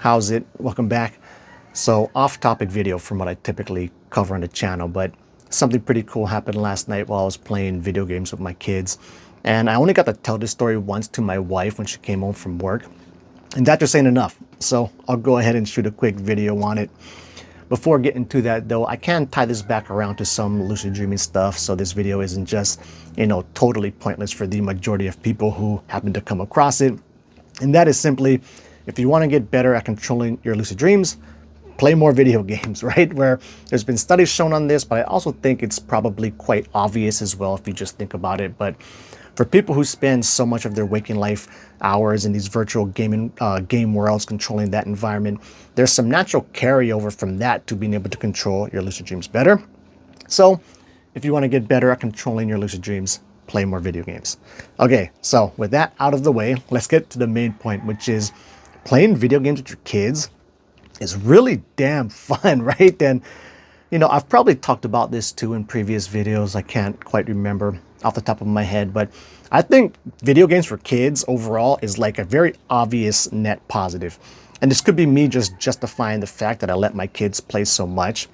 How's it? Welcome back. So off-topic video from what I typically cover on the channel, but something pretty cool happened last night while I was playing video games with my kids. And I only got to tell this story once to my wife when she came home from work. And that just ain't enough. So I'll go ahead and shoot a quick video on it. Before getting to that though, I can tie this back around to some lucid dreaming stuff. So this video isn't just, totally pointless for the majority of people who happen to come across it. And that is simply, if you want to get better at controlling your lucid dreams, play more video games, right? Where there's been studies shown on this, but I also think it's probably quite obvious as well if you just think about it. But for people who spend so much of their waking life hours in these virtual game worlds, controlling that environment, there's some natural carryover from that to being able to control your lucid dreams better. So if you want to get better at controlling your lucid dreams, play more video games. Okay, so with that out of the way, let's get to the main point, which is playing video games with your kids is really damn fun, right? And, I've probably talked about this too in previous videos. I can't quite remember off the top of my head, but I think video games for kids overall is like a very obvious net positive. And this could be me just justifying the fact that I let my kids play so much.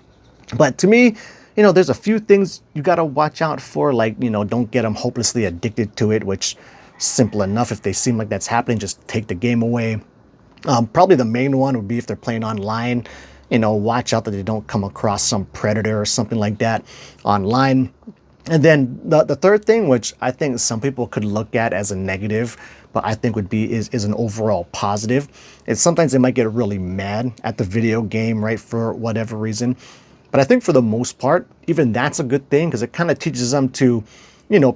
But to me, there's a few things you got to watch out for, like, don't get them hopelessly addicted to it, which is simple enough. If they seem like that's happening, just take the game away. Probably the main one would be if they're playing online, watch out that they don't come across some predator or something like that online. And then the third thing, which I think some people could look at as a negative, but I think is an overall positive, is sometimes they might get really mad at the video game, right, for whatever reason. But I think for the most part, even that's a good thing because it kind of teaches them to,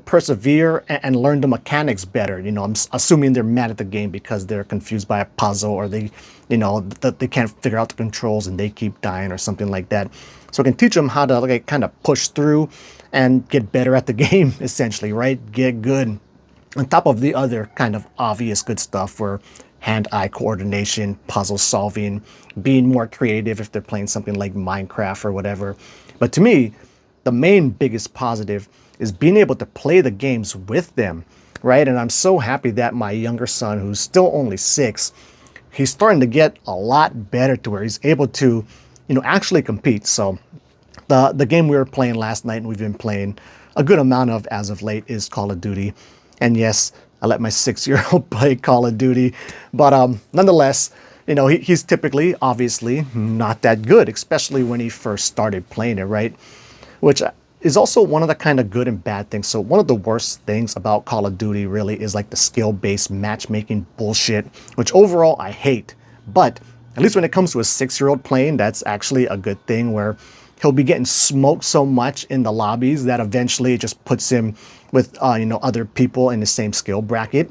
persevere and learn the mechanics better. I'm assuming they're mad at the game because they're confused by a puzzle, or that they can't figure out the controls and they keep dying or something like that. So it can teach them how to kind of push through and get better at the game, essentially, right? Get good. On top of the other kind of obvious good stuff where hand-eye coordination, puzzle solving, being more creative if they're playing something like Minecraft or whatever. But to me, the main biggest positive is being able to play the games with them, right? And I'm so happy that my younger son, who's still only 6, he's starting to get a lot better to where he's able to, actually compete. So the game we were playing last night and we've been playing a good amount of as of late is Call of Duty. And yes, I let my 6-year-old play Call of Duty, but nonetheless, he's typically, obviously, not that good, especially when he first started playing it, right? Which is also one of the kind of good and bad things. So one of the worst things about Call of Duty really is like the skill-based matchmaking bullshit, which overall I hate. But at least when it comes to a 6-year-old playing, that's actually a good thing, where he'll be getting smoked so much in the lobbies that eventually it just puts him with, other people in the same skill bracket.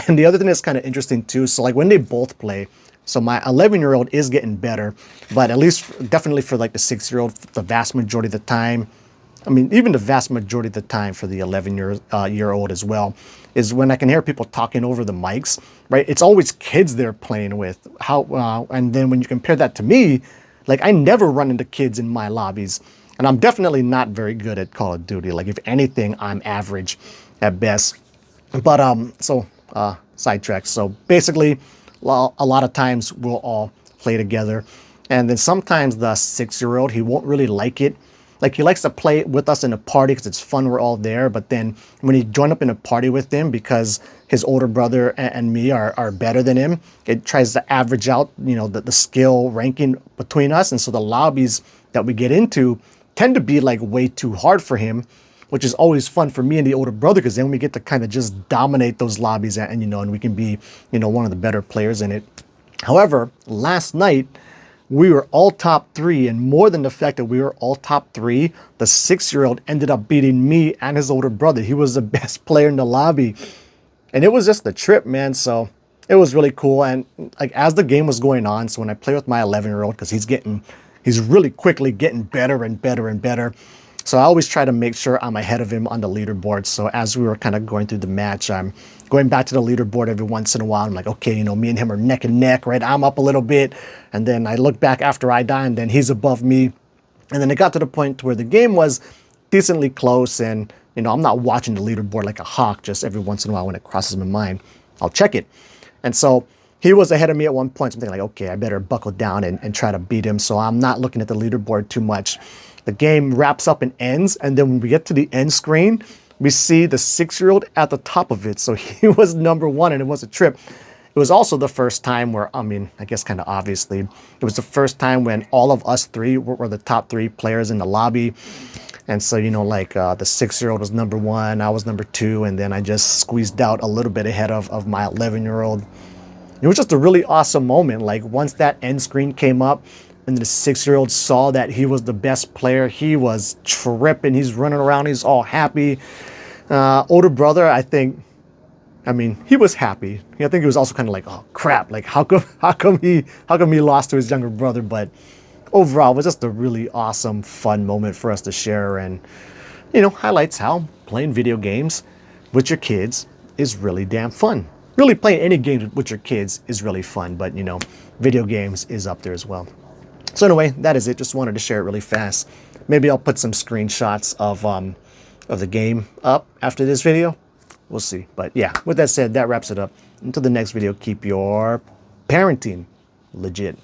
And the other thing that's kind of interesting too, so like when they both play, so my 11-year-old is getting better, but at least definitely for like the 6-year-old, the vast majority of the time, even the vast majority of the time for the 11-year-old as well, is when I can hear people talking over the mics, right? It's always kids they're playing with. And then when you compare that to me, like I never run into kids in my lobbies, and I'm definitely not very good at Call of Duty. Like if anything, I'm average at best. But sidetrack. So basically, a lot of times we'll all play together, and then sometimes the 6-year-old, he won't really like it. Like he likes to play with us in a party because it's fun, we're all there. But then when he join up in a party with him, because his older brother and me are better than him, it tries to average out, the skill ranking between us. And so the lobbies that we get into tend to be like way too hard for him, which is always fun for me and the older brother, because then we get to kind of just dominate those lobbies and we can be, one of the better players in it. However, last night, we were all top 3, and more than the fact that we were all top 3, the 6-year-old ended up beating me and his older brother. He was the best player in the lobby, and it was just the trip, man. So it was really cool. And like as the game was going on, so when I play with my 11-year-old, because he's really quickly getting better and better and better. So I always try to make sure I'm ahead of him on the leaderboard. So as we were kind of going through the match, I'm going back to the leaderboard every once in a while. I'm like, okay, me and him are neck and neck, right? I'm up a little bit. And then I look back after I die, and then he's above me. And then it got to the point where the game was decently close. And, I'm not watching the leaderboard like a hawk. Just every once in a while when it crosses my mind, I'll check it. And so he was ahead of me at one point. So I'm thinking like, okay, I better buckle down and try to beat him. So I'm not looking at the leaderboard too much. The game wraps up and ends. And then when we get to the end screen, we see the 6-year-old at the top of it. So he was number one, and it was a trip. It was also the first time where, I mean, I guess kind of obviously, it was the first time when all of us three were the top 3 players in the lobby. And so, you know, like the 6-year-old was number 1, I was number 2, and then I just squeezed out a little bit ahead of my 11-year-old. It was just a really awesome moment. Like once that end screen came up and the 6-year-old saw that he was the best player, he was tripping. He's running around. He's all happy. Older brother, I mean, he was happy. I think he was also kind of like, oh crap, like how come he lost to his younger brother? But overall, it was just a really awesome, fun moment for us to share, and you know, highlights how playing video games with your kids is really damn fun. Really playing any game with your kids is really fun, but you know, video games is up there as well. So anyway, that is it. Just wanted to share it really fast. Maybe I'll put some screenshots of the game up after this video. We'll see. But yeah, with that said, that wraps it up. Until the next video, keep your parenting legit.